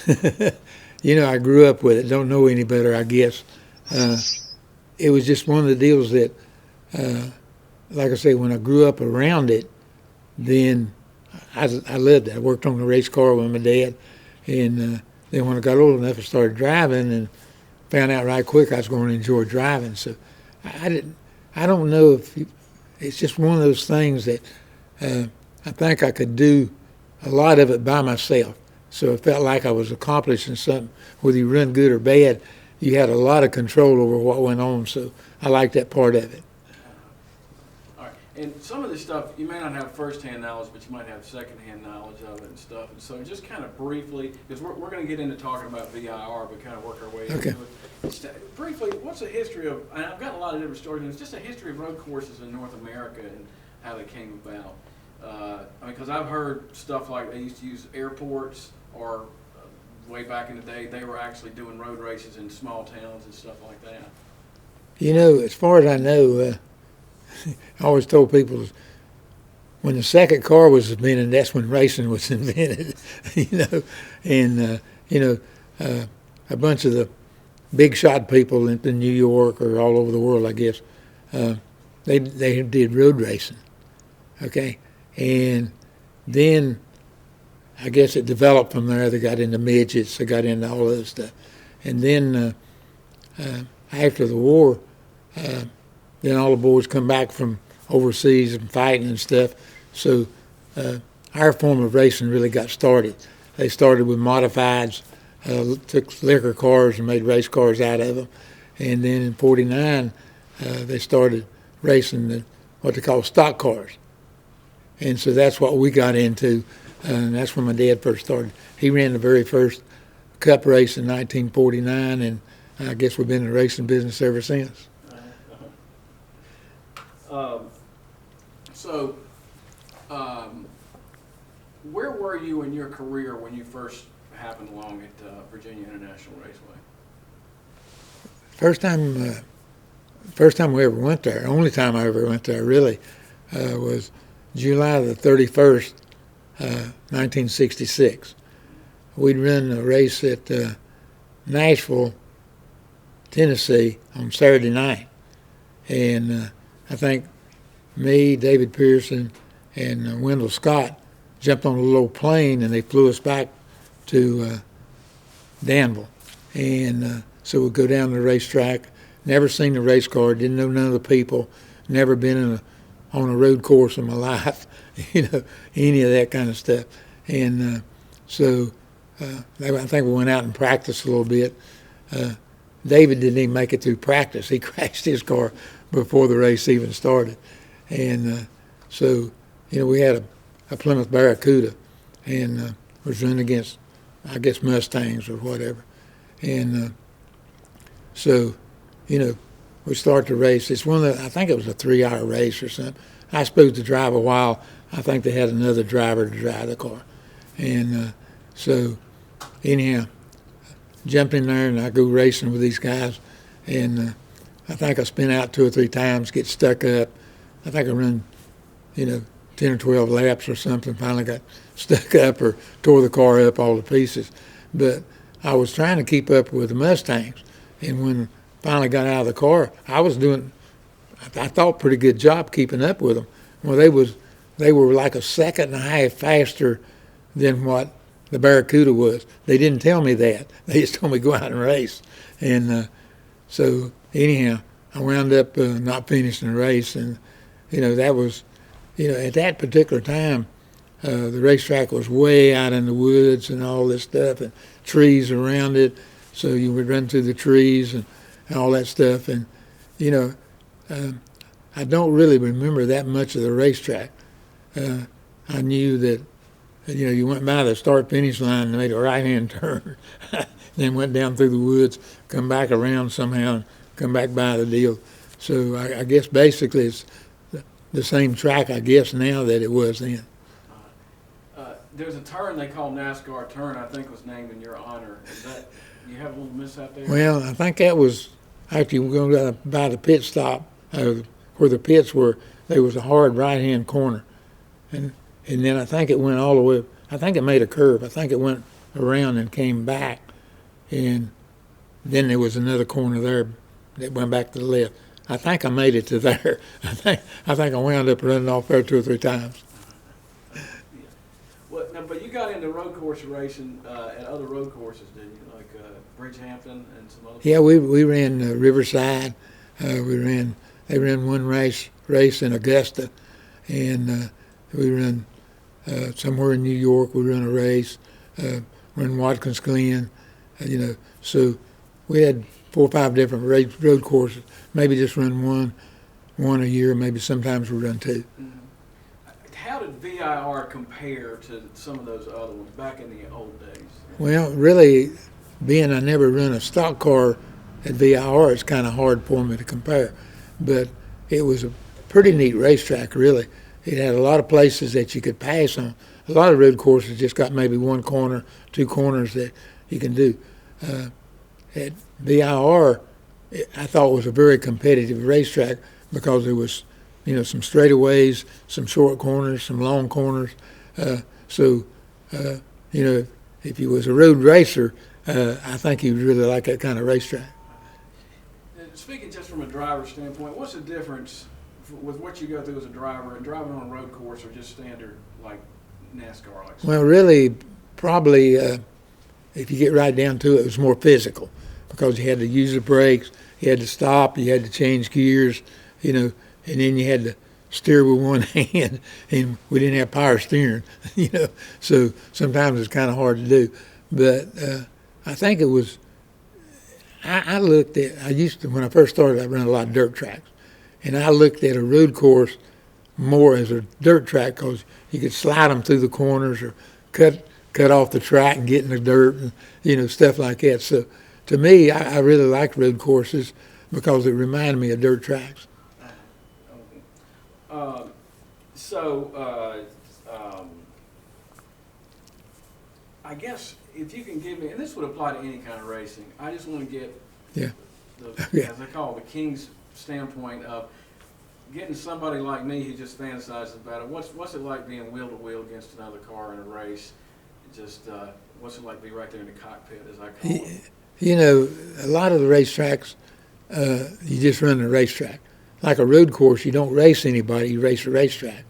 I grew up with it. Don't know any better, I guess. Uh, it was just one of the deals that, uh, like I say, when I grew up around it, then I loved it. I worked on the race car with my dad, and then when I got old enough, I started driving and found out right quick I was going to enjoy driving. So I didn't. I don't know if it's just one of those things that I think I could do a lot of it by myself. So it felt like I was accomplishing something. Whether you run good or bad, you had a lot of control over what went on. So I liked that part of it. All right. And some of this stuff, you may not have first-hand knowledge, but you might have second-hand knowledge of it and stuff. And so just kind of briefly, because we're going to get into talking about VIR, but kind of work our way Okay. into it. Just briefly, what's the history of, and I've got a lot of different stories, and it's just a history of road courses in North America and how they came about. Because I've heard stuff like they used to use airports, or way back in the day, they were actually doing road races in small towns and stuff like that. As far as I know, I always told people when the second car was invented, that's when racing was invented. And a bunch of the big shot people in New York or all over the world, I guess, they did road racing. Okay, and then I guess it developed from there. They got into midgets, they got into all of that stuff, and then after the war, then all the boys come back from overseas and fighting and stuff. So our form of racing really got started. They started with modifieds, took liquor cars and made race cars out of them, and then in '49 they started racing what they call stock cars. And so that's what we got into, and that's when my dad first started. He ran the very first cup race in 1949, and I guess we've been in the racing business ever since. Where were you in your career when you first happened along at Virginia International Raceway? First time we ever went there, only time I ever went there really, was July the 31st, 1966. We'd run a race at Nashville, Tennessee on Saturday night. And I think me, David Pearson, and Wendell Scott jumped on a little plane and they flew us back to Danville. And so we'd go down to the racetrack. Never seen the race car, didn't know none of the people, never been on a road course in my life, any of that kind of stuff. And so I think we went out and practiced a little bit. David didn't even make it through practice. He crashed his car before the race even started. And so we had a Plymouth Barracuda and was running against, I guess, Mustangs or whatever. And so, we start the race. It's I think it was a 3-hour race or something. I was supposed to drive a while. I think they had another driver to drive the car. And so, anyhow, jump in there and I go racing with these guys. And I think I spin out 2 or 3 times, get stuck up. I think I run, 10 or 12 laps or something, finally got stuck up or tore the car up all to pieces. But I was trying to keep up with the Mustangs. And when I finally got out of the car, I was doing, I thought, pretty good job keeping up with them. Well, they were like a second and a half faster than what the Barracuda was. They didn't tell me that. They just told me go out and race. And so anyhow, I wound up not finishing the race. And, that was, at that particular time, the racetrack was way out in the woods and all this stuff and trees around it. So you would run through the trees and all that stuff. And, I don't really remember that much of the racetrack. I knew that, you went by the start-finish line and made a right-hand turn, then went down through the woods, come back around somehow, and come back by the deal. So I guess basically it's the same track, I guess, now that it was then. There's a turn they call NASCAR turn, I think was named in your honor. Is that, you have a little mishap there? Well, I think that was after you were going by the pit stop, where the pits were. There was a hard right-hand corner, and then I think it went all the way. I think it made a curve. I think it went around and came back, and then there was another corner there that went back to the left. I think I made it to there. I think I wound up running off there 2 or 3 times. Well, now, but you got into road course racing at other road courses, didn't you? Like Bridgehampton and some other. Yeah, we ran Riverside. They ran one race in Augusta, and we ran somewhere in New York. We ran a race. Ran Watkins Glen. So we had 4 or 5 different road courses. Maybe just run one a year. Maybe sometimes we run 2. Mm-hmm. How did VIR compare to some of those other ones back in the old days? Well, really, being I never run a stock car at VIR, it's kind of hard for me to compare. But it was a pretty neat racetrack, really. It had a lot of places that you could pass on. A lot of road courses just got maybe 1 corner, 2 corners that you can do. At VIR, I thought it was a very competitive racetrack because there was, some straightaways, some short corners, some long corners. If you was a road racer, I think you'd really like that kind of racetrack. Speaking just from a driver's standpoint, what's the difference with what you go through as a driver and driving on a road course or just standard like NASCAR? Well, really, probably if you get right down to it, it was more physical because you had to use the brakes, you had to stop, you had to change gears, and then you had to steer with one hand, and we didn't have power steering, so sometimes it's kind of hard to do. But I think it was, when I first started, I ran a lot of dirt tracks, and I looked at a road course more as a dirt track because you could slide them through the corners or cut off the track and get in the dirt and, stuff like that. So to me, I really like road courses because it reminded me of dirt tracks. I guess if you can give me, and this would apply to any kind of racing, I just want to get as I call it, the king's standpoint of getting somebody like me who just fantasizes about it. What's it like being wheel to wheel against another car in a race? What's it like to be right there in the cockpit, as I call it? A lot of the racetracks, you just run the racetrack. Like a road course, you don't race anybody, you race a racetrack.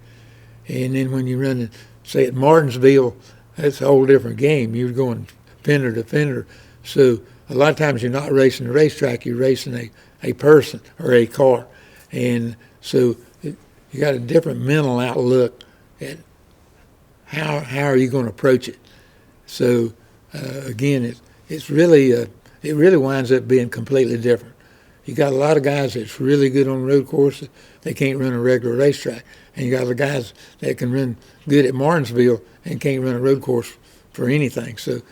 And then when you run, say at Martinsville, that's a whole different game. You're going fender to fender. So a lot of times you're not racing a racetrack, you're racing a person or a car. And so you got a different mental outlook at how are you going to approach it. So again, it really winds up being completely different. You got a lot of guys that's really good on road courses. They can't run a regular racetrack. And you got the guys that can run good at Martinsville and can't run a road course for anything. So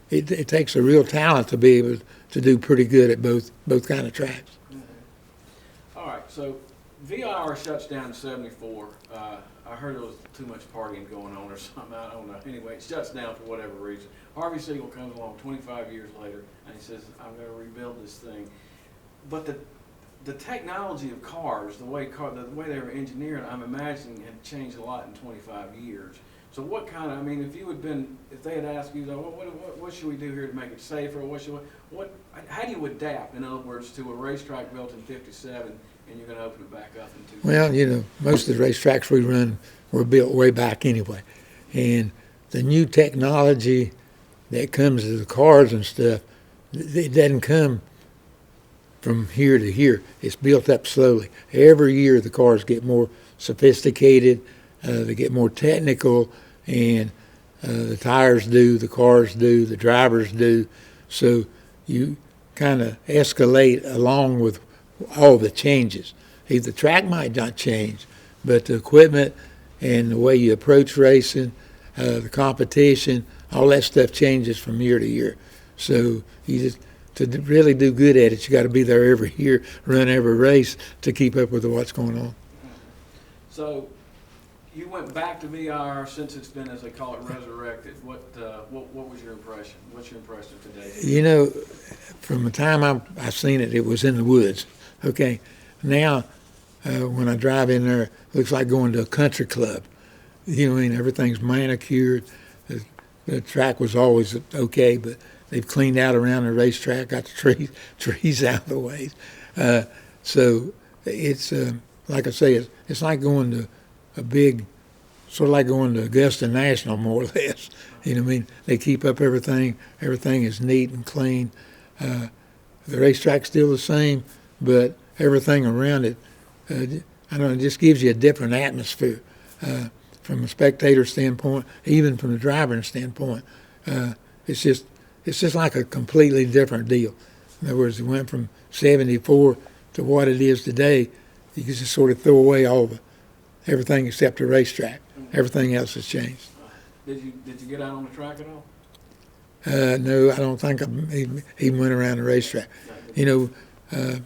it takes a real talent to be able to do pretty good at both kind of tracks. All right, so VIR shuts down in '74. I heard there was too much partying going on or something. I don't know. Anyway, it shuts down for whatever reason. Harvey Siegel comes along 25 years later, and he says, I'm going to rebuild this thing. But the technology of cars, the way they were engineered, I'm imagining had changed a lot in 25 years. So what kind of, if they had asked you, what should we do here to make it safer? How do you adapt, in other words, to a racetrack built in '57 and you're going to open it back up in 2000? Well, most of the racetracks we run were built way back anyway. And the new technology that comes to the cars and stuff, it doesn't come from here to here. It's built up slowly. Every year the cars get more sophisticated, they get more technical, and the tires do, the cars do, the drivers do. So you kind of escalate along with all the changes. The track might not change, but the equipment and the way you approach racing, the competition, all that stuff changes from year to year. So to really do good at it, you got to be there every year, run every race to keep up with what's going on. So you went back to VIR since it's been, as they call it, resurrected. What was your impression? What's your impression of today? From the time I seen it, it was in the woods. Okay, now when I drive in there, it looks like going to a country club. Everything's manicured. the track was always okay, but they've cleaned out around the racetrack, got the trees out of the way. So it's like I say, it's like going to a big, sort of like going to Augusta National, more or less. You know what I mean? They keep up everything. Everything is neat and clean. The racetrack's still the same, but everything around it, I don't know, it just gives you a different atmosphere. From a spectator standpoint, even from the driver standpoint, it's just like a completely different deal. In other words, it went from 74 to what it is today. You can just sort of throw away everything except the racetrack. Everything else has changed. Did you get out on the track at all? No, I don't think I even went around the racetrack. You know,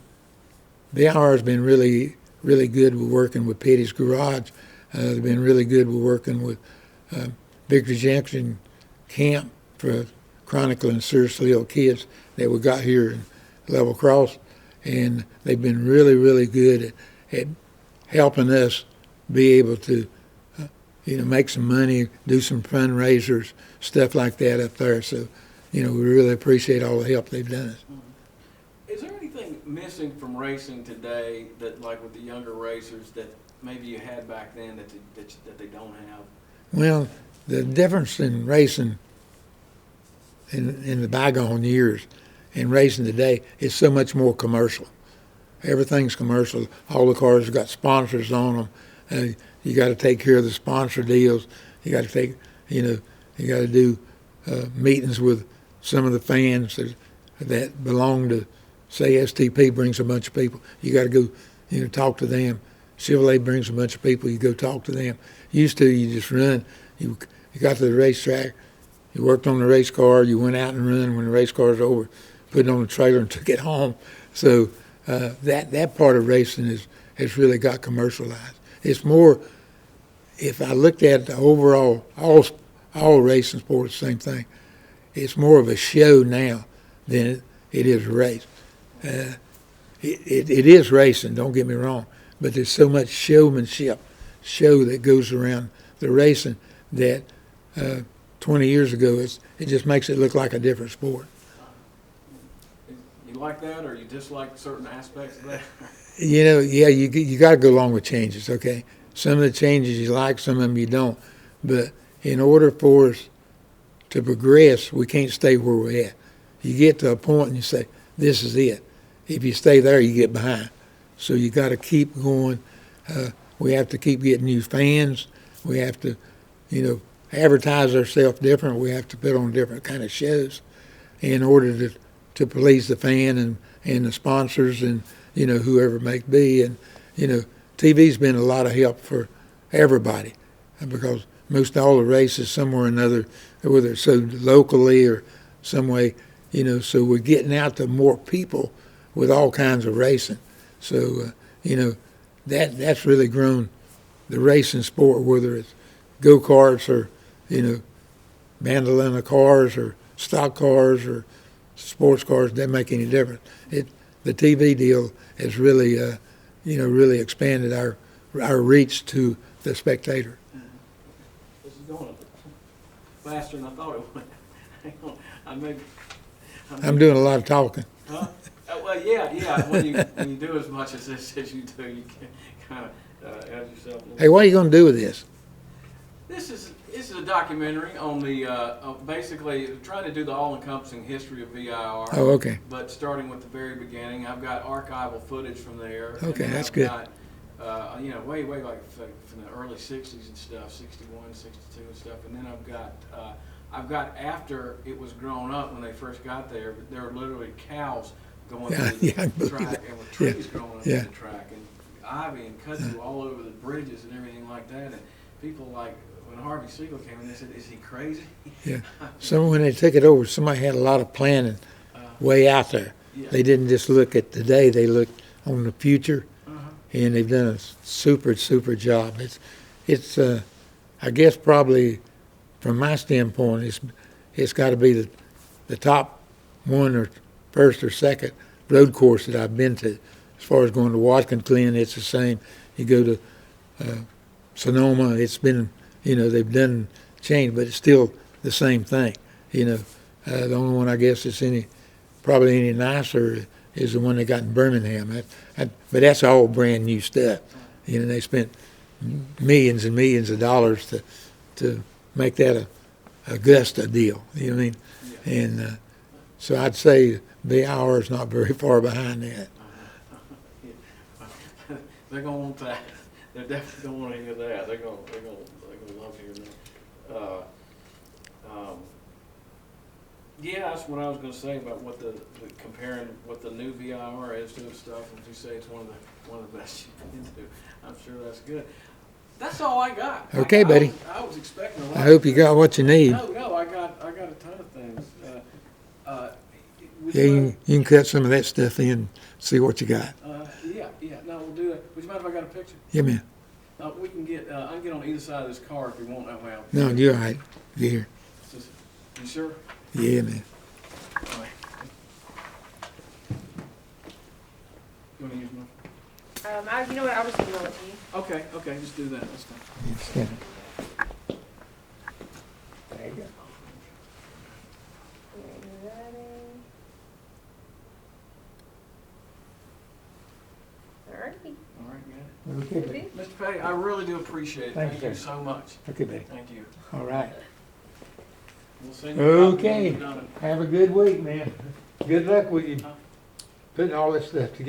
BIR has been really, really good with working with Petty's Garage. They've been really good with working with Victory Junction Camp for chronicling seriously ill kids that we got here in Level Cross. And they've been really, really good at helping us be able to, make some money, do some fundraisers, stuff like that up there. So, we really appreciate all the help they've done us. Is there anything missing from racing today that, like with the younger racers, that maybe you had back then that they don't have? Well, the difference in racing in the bygone years and racing today is so much more commercial. Everything's commercial. All the cars have got sponsors on them. You got to take care of the sponsor deals. You got to take, you got to do meetings with some of the fans that belong to, say, STP brings a bunch of people. You got to go, talk to them. Chevrolet brings a bunch of people. You go talk to them. Used to, you just run. You got to the racetrack. You worked on the race car. You went out and run when the race car's over. Put it on the trailer and took it home. So that part of racing has really got commercialized. It's more, if I looked at the overall, all racing sports, same thing. It's more of a show now than it is a race. It is racing, don't get me wrong, but there's so much showmanship, show that goes around the racing that 20 years ago, it just makes it look like a different sport. You like that, or you dislike certain aspects of that? Yeah, you got to go along with changes, okay? Some of the changes you like, some of them you don't. But in order for us to progress, we can't stay where we're at. You get to a point and you say, this is it. If you stay there, you get behind. So you got to keep going. We have to keep getting new fans. We have to, advertise ourselves different. We have to put on different kind of shows in order to please the fan and the sponsors and, whoever it may be. And, TV's been a lot of help for everybody because most all the races somewhere or another, whether it's so locally or some way, so we're getting out to more people with all kinds of racing. So, that's really grown the racing sport, whether it's go-karts or, Mandalena cars or stock cars or sports cars, doesn't make any difference. The TV deal has really, really expanded our reach to the spectator. This is going faster than I thought it would. I'm doing a lot of talking. Huh? Well, yeah. When you do as much as this as you do, you can kind of add yourself a little. Hey, what are you going to do with this? This is a documentary on the basically trying to do the all-encompassing history of VIR. Oh, okay. But starting with the very beginning, I've got archival footage from there. Okay, that's I've good. Got, way like from the early '60s and stuff, '61, '62 and stuff, and then I've got after it was grown up when they first got there. There were literally cows going through the track and with trees growing up in the track and ivy and kudzu all over the bridges and everything like that. And people like. When Harvey Siegel came in, they said, "Is he crazy?" Yeah. So when they took it over, somebody had a lot of planning way out there. Yeah. They didn't just look at today; they looked on the future, and they've done a super job. It's I guess probably from my standpoint, it's got to be the top one or first or second road course that I've been to. As far as going to Watkins Glen, it's the same. You go to Sonoma, it's been. They've done change, but it's still the same thing. You know, the only one I guess that's probably any nicer is the one they got in Birmingham. But that's all brand new stuff. You know, they spent millions and millions of dollars to make that a Augusta deal. You know what I mean? Yeah. And so I'd say BIR is not very far behind that. They're gonna want that. They're definitely gonna want to hear that. They're gonna love hearing that. Yeah, that's what I was gonna say about what the comparing what the new VIR is to and stuff. And you say it's one of the best you can do. I'm sure that's good. That's all I got. Okay, buddy. I was expecting a lot. I hope you got what you need. No, I got a ton of things. Would Yeah, you can cut some of that stuff in and see what you got. Yeah. No, we'll do that. Would you mind if I got a picture? Yeah, man. We can get. I can get on either side of this car if you want. That way. No, you're all right. You're here. You sure? Yeah, man. All right. You want to use mine? You know what? I'll just email it to you. Okay, just do that. That's fine. Yeah. There you go. Alrighty. All right, got it. Okay, buddy. Mr. Petty, I really do appreciate it. Thank Thank you, you sir. so much. Okay, buddy. Thank you. All right. We'll send you a copy when Okay. we're done. Have a good week, man. Good luck with you putting all this stuff together.